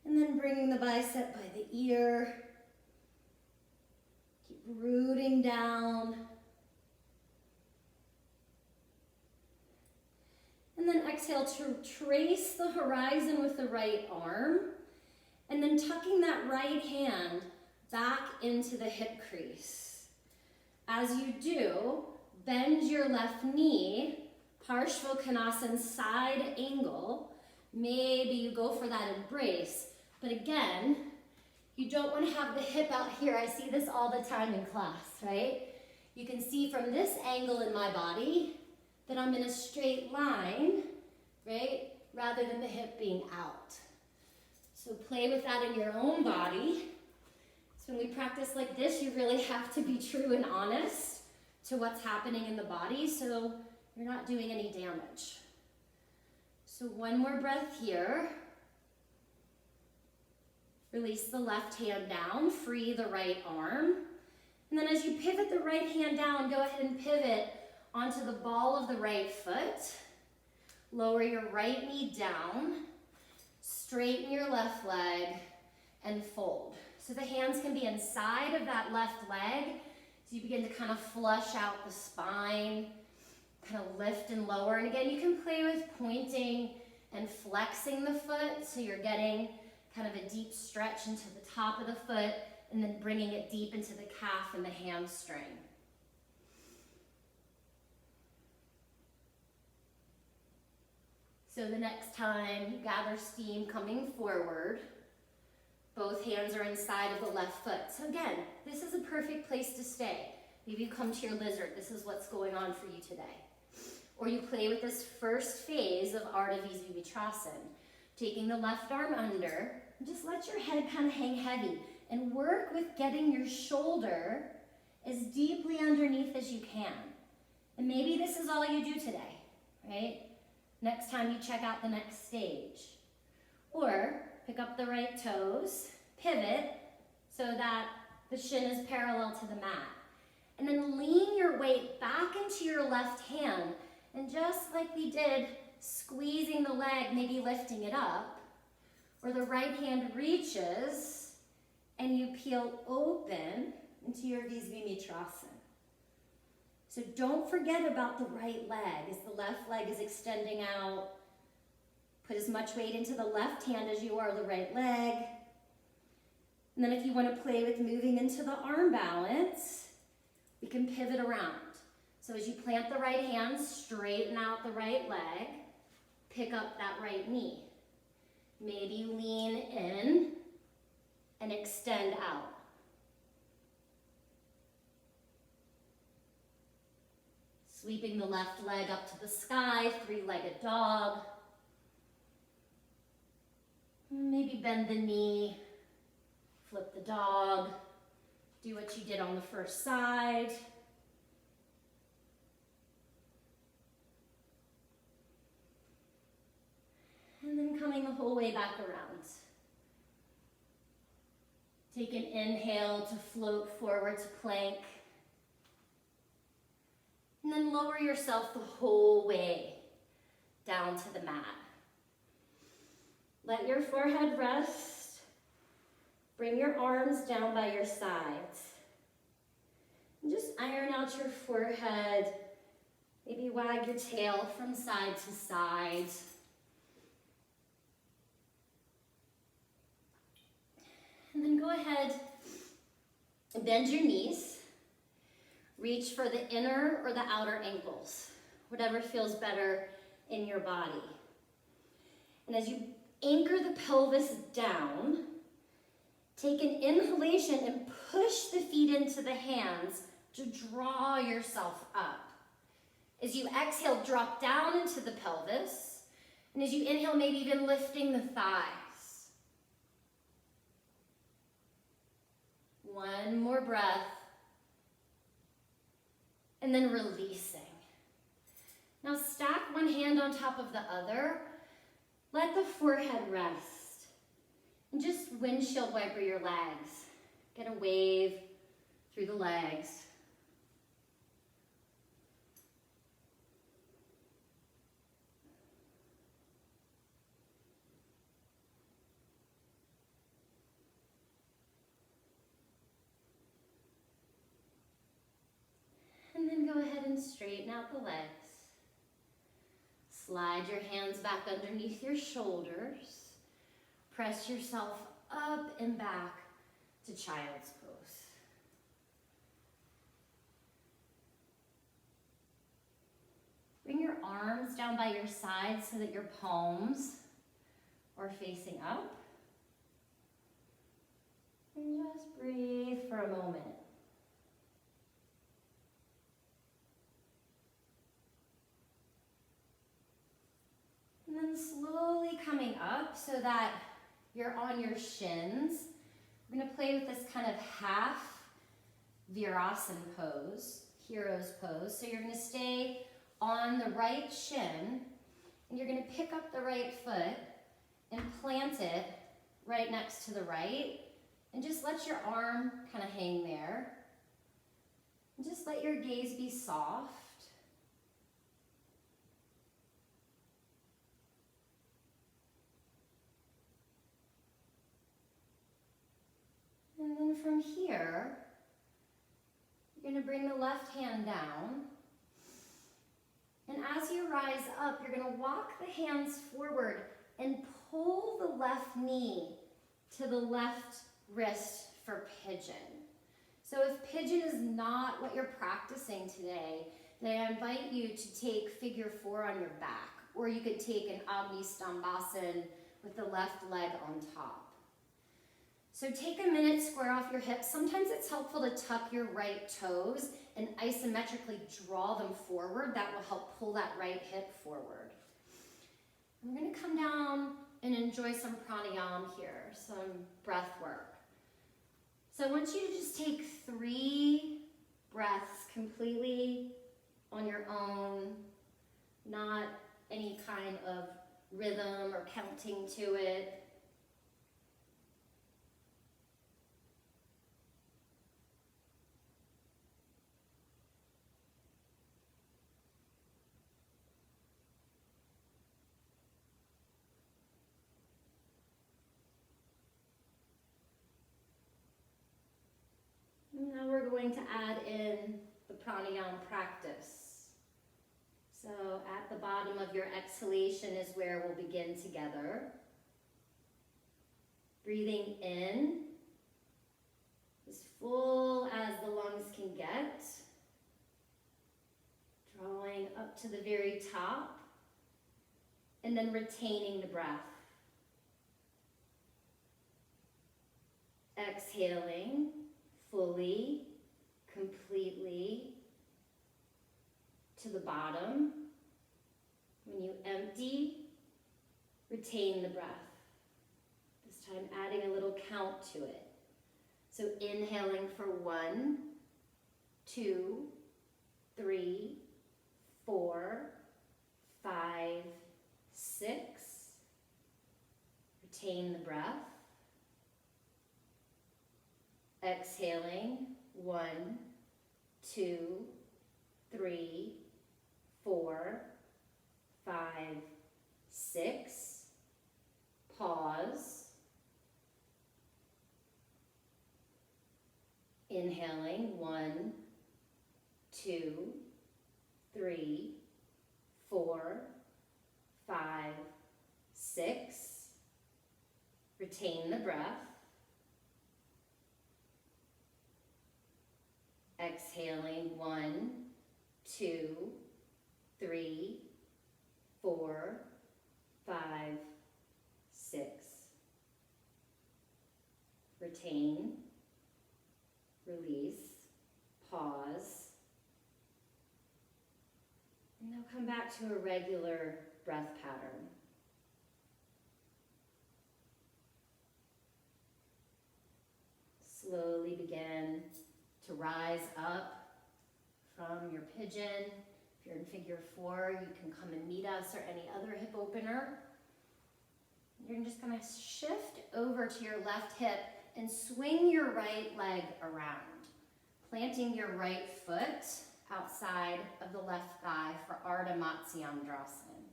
And then bringing the bicep by the ear. Keep rooting down. And then exhale to trace the horizon with the right arm. And then tucking that right hand back into the hip crease. As you do, bend your left knee, Parshvottanasana side angle. Maybe you go for that embrace. But again, you don't want to have the hip out here. I see this all the time in class, right? You can see from this angle in my body that I'm in a straight line, right? Rather than the hip being out. So play with that in your own body. So when we practice like this, you really have to be true and honest to what's happening in the body so you're not doing any damage. So one more breath here. Release the left hand down, free the right arm. And then as you pivot the right hand down, go ahead and pivot onto the ball of the right foot. Lower your right knee down. Straighten your left leg and fold. So the hands can be inside of that left leg. So you begin to kind of flush out the spine, kind of lift and lower. And again, you can play with pointing and flexing the foot so you're getting kind of a deep stretch into the top of the foot and then bringing it deep into the calf and the hamstring. So the next time you gather steam coming forward, both hands are inside of the left foot. So again, this is a perfect place to stay. Maybe you come to your lizard. This is what's going on for you today. Or you play with this first phase of ardha visvamitrasana, taking the left arm under, and just let your head kind of hang heavy and work with getting your shoulder as deeply underneath as you can. And maybe this is all you do today, right? Next time you check out the next stage. Or pick up the right toes, pivot so that the shin is parallel to the mat. And then lean your weight back into your left hand. And just like we did, squeezing the leg, maybe lifting it up, or the right hand reaches and you peel open into your visvamitrasana. So don't forget about the right leg as the left leg is extending out. Put as much weight into the left hand as you are the right leg. And then if you want to play with moving into the arm balance, we can pivot around. So as you plant the right hand, straighten out the right leg, pick up that right knee. Maybe you lean in and extend out. Sweeping the left leg up to the sky, three-legged dog. Maybe bend the knee, flip the dog, do what you did on the first side. And then coming the whole way back around. Take an inhale to float forward to plank. And then lower yourself the whole way down to the mat. Let your forehead rest. Bring your arms down by your sides. And just iron out your forehead. Maybe wag your tail from side to side. And then go ahead and bend your knees. Reach for the inner or the outer ankles, whatever feels better in your body. And as you anchor the pelvis down, take an inhalation and push the feet into the hands to draw yourself up. As you exhale, drop down into the pelvis. And as you inhale, maybe even lifting the thighs. One more breath. And then releasing. Now stack one hand on top of the other. Let the forehead rest. And just windshield wiper your legs. Get a wave through the legs. And then go ahead and straighten out the legs. Slide your hands back underneath your shoulders. Press yourself up and back to child's pose. Bring your arms down by your sides so that your palms are facing up. And just breathe for a moment. And then slowly coming up so that you're on your shins. We're going to play with this kind of half virasana pose, hero's pose. So you're going to stay on the right shin, and you're going to pick up the right foot and plant it right next to the right, and just let your arm kind of hang there. And just let your gaze be soft. And then from here, you're going to bring the left hand down. And as you rise up, you're going to walk the hands forward and pull the left knee to the left wrist for pigeon. So if pigeon is not what you're practicing today, then I invite you to take figure 4 on your back, or you could take an Agni Stambhasana with the left leg on top. So take a minute, square off your hips. Sometimes it's helpful to tuck your right toes and isometrically draw them forward. That will help pull that right hip forward. I'm going to come down and enjoy some pranayama here, some breath work. So I want you to just take 3 breaths completely on your own, not any kind of rhythm or counting to it. Now we're going to add in the pranayama practice. So at the bottom of your exhalation is where we'll begin together. Breathing in as full as the lungs can get. Drawing up to the very top. And then retaining the breath. Exhaling fully, completely to the bottom. When you empty, retain the breath. This time adding a little count to it. So inhaling for 1, 2, 3, 4, 5, 6. Retain the breath. Exhaling, 1, 2, 3, 4, 5, 6. Pause. Inhaling, 1, 2, 3, 4, 5, 6. Retain the breath. Exhaling, 1, 2, 3, 4, 5, 6. Retain, release, pause. And now come back to a regular breath pattern. Slowly begin to rise up from your pigeon. If you're in figure 4, you can come and meet us or any other hip opener. You're just going to shift over to your left hip and swing your right leg around, planting your right foot outside of the left thigh for Ardha Matsyendrasana.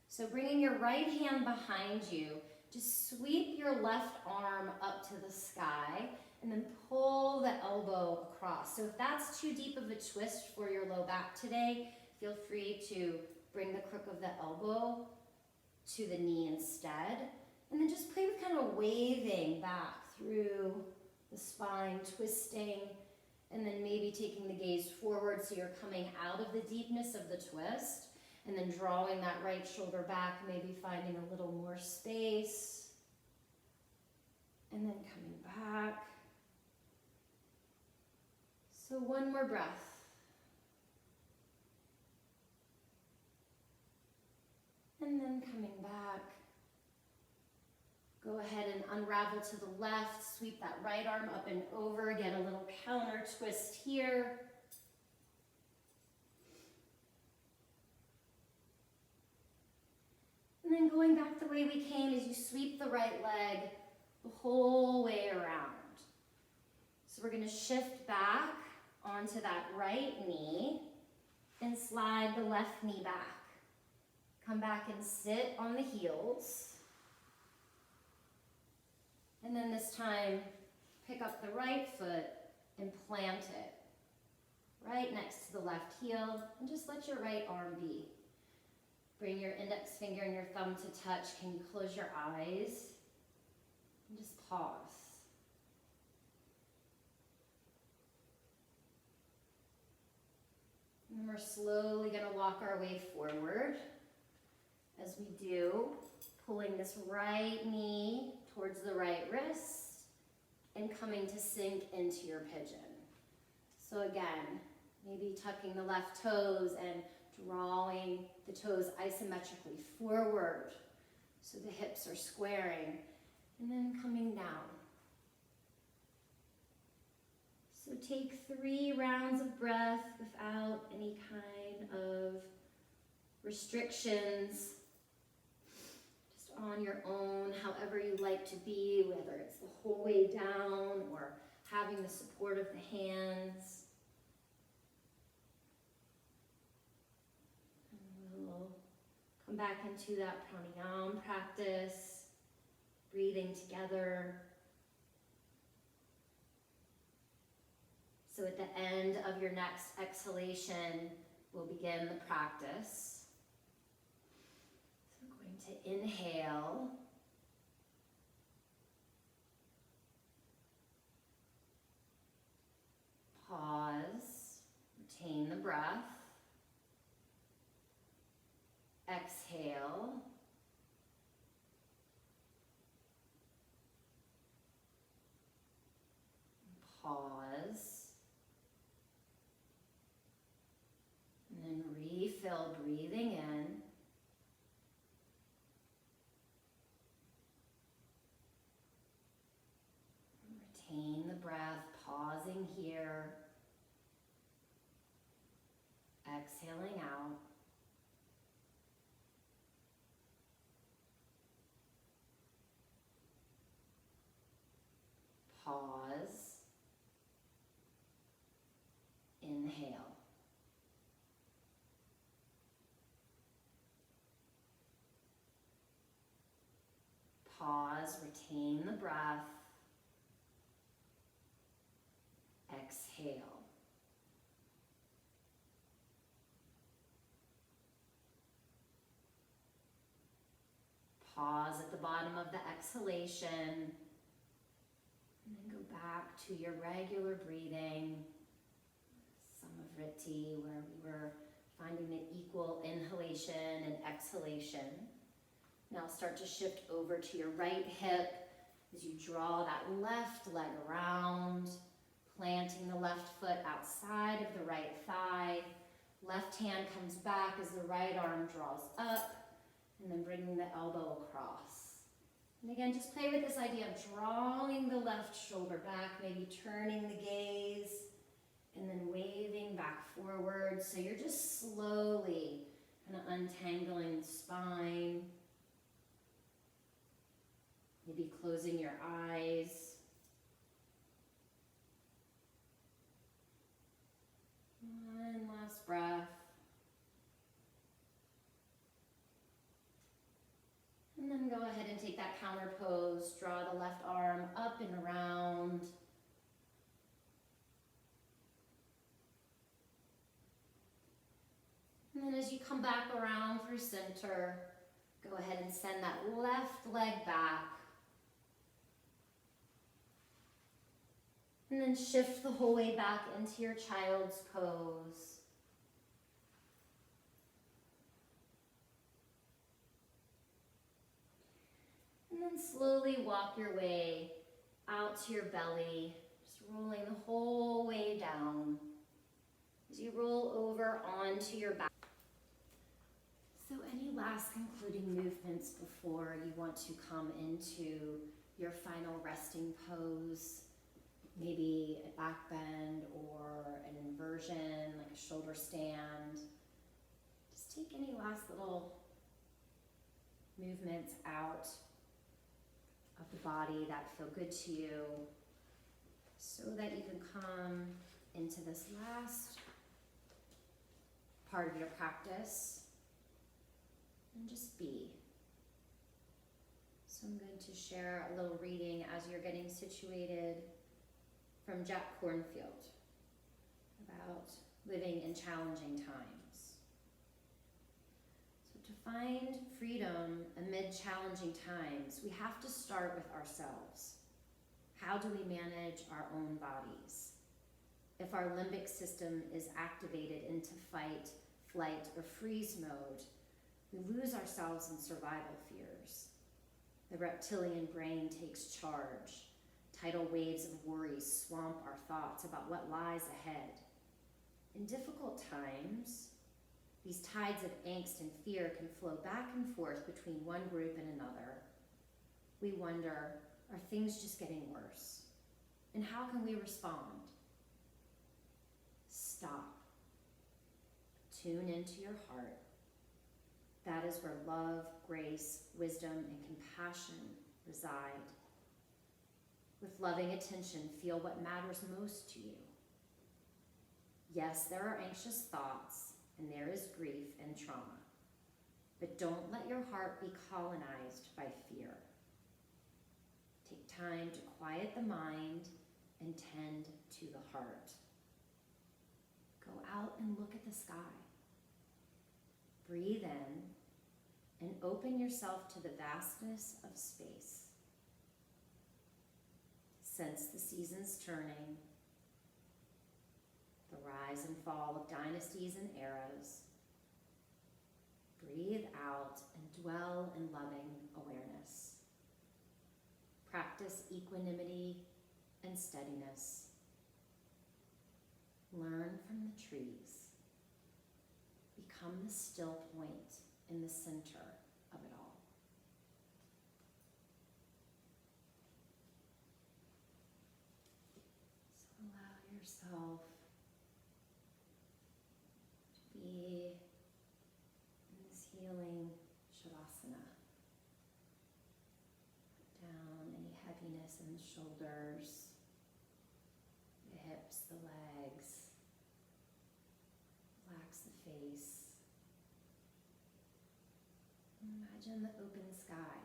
So bringing your right hand behind you, just sweep your left arm up to the sky and then pull the elbow across. So if that's too deep of a twist for your low back today, feel free to bring the crook of the elbow to the knee instead. And then just play with kind of waving back through the spine, twisting, and then maybe taking the gaze forward so you're coming out of the deepness of the twist, and then drawing that right shoulder back, maybe finding a little more space, and then coming back. So one more breath. And then coming back. Go ahead and unravel to the left, sweep that right arm up and over, get a little counter twist here. And then going back the way we came as you sweep the right leg the whole way around. So we're gonna shift back onto that right knee and slide the left knee back. Come back and sit on the heels. And then this time, pick up the right foot and plant it right next to the left heel, and just let your right arm be. Bring your index finger and your thumb to touch. Can you close your eyes? And just pause. And then we're slowly going to walk our way forward. As we do, pulling this right knee towards the right wrist and coming to sink into your pigeon. So again, maybe tucking the left toes and drawing the toes isometrically forward so the hips are squaring, and then coming down. So take 3 rounds of breath without any kind of restrictions, just on your own, however you like to be, whether it's the whole way down or having the support of the hands. And we'll come back into that pranayama practice, breathing together. So at the end of your next exhalation, we'll begin the practice. So we're going to inhale. Pause. Retain the breath. Exhale. Pause. And then refill, breathing in. Retain the breath, pausing here. Exhaling out. Pause. Inhale. Pause, retain the breath. exhale. Pause at the bottom of the exhalation. And then go back to your regular breathing. Samavriti, where we were finding the equal inhalation and exhalation. Now start to shift over to your right hip as you draw that left leg around, planting the left foot outside of the right thigh. Left hand comes back as the right arm draws up, and then bringing the elbow across. And again, just play with this idea of drawing the left shoulder back, maybe turning the gaze, and then waving back forward. So you're just slowly kind of untangling the spine. Maybe closing your eyes. One last breath. And then go ahead and take that counter pose. Draw the left arm up and around. And then as you come back around through center, go ahead and send that left leg back. And then shift the whole way back into your child's pose. And then slowly walk your way out to your belly, just rolling the whole way down. As you roll over onto your back. So any last concluding movements before you want to come into your final resting pose? Maybe a back bend or an inversion, like a shoulder stand. Just take any last little movements out of the body that feel good to you so that you can come into this last part of your practice and just be. So I'm going to share a little reading as you're getting situated from Jack Kornfield about living in challenging times. So to find freedom amid challenging times, we have to start with ourselves. How do we manage our own bodies? If our limbic system is activated into fight, flight, or freeze mode, we lose ourselves in survival fears. The reptilian brain takes charge. Tidal waves of worry swamp our thoughts about what lies ahead. In difficult times, these tides of angst and fear can flow back and forth between one group and another. We wonder, are things just getting worse? And how can we respond? Stop. Tune into your heart. That is where love, grace, wisdom, and compassion reside. With loving attention, feel what matters most to you. Yes, there are anxious thoughts, and there is grief and trauma, but don't let your heart be colonized by fear. Take time to quiet the mind and tend to the heart. Go out and look at the sky. Breathe in and open yourself to the vastness of space. Sense the seasons turning, the rise and fall of dynasties and eras. Breathe out and dwell in loving awareness. Practice equanimity and steadiness. Learn from the trees. Become the still point in the center of it all. So allow yourself to be in this healing Shavasana. Put down any heaviness in the shoulders, the hips, the legs. Relax the face. Imagine the open sky,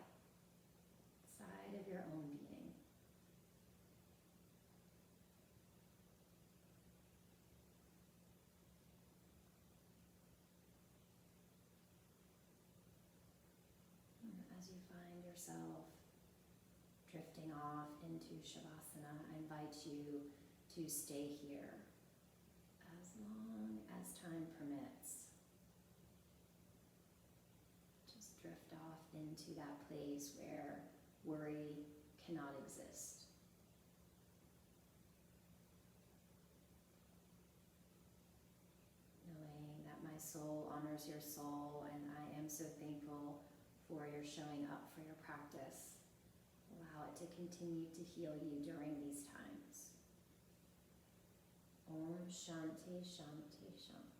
side of your own being. yourself drifting off into Shavasana, I invite you to stay here as long as time permits. Just drift off into that place where worry cannot exist. Knowing that my soul honors your soul, and I am so thankful for your showing up for your practice. Allow it to continue to heal you during these times. Om Shanti Shanti Shanti.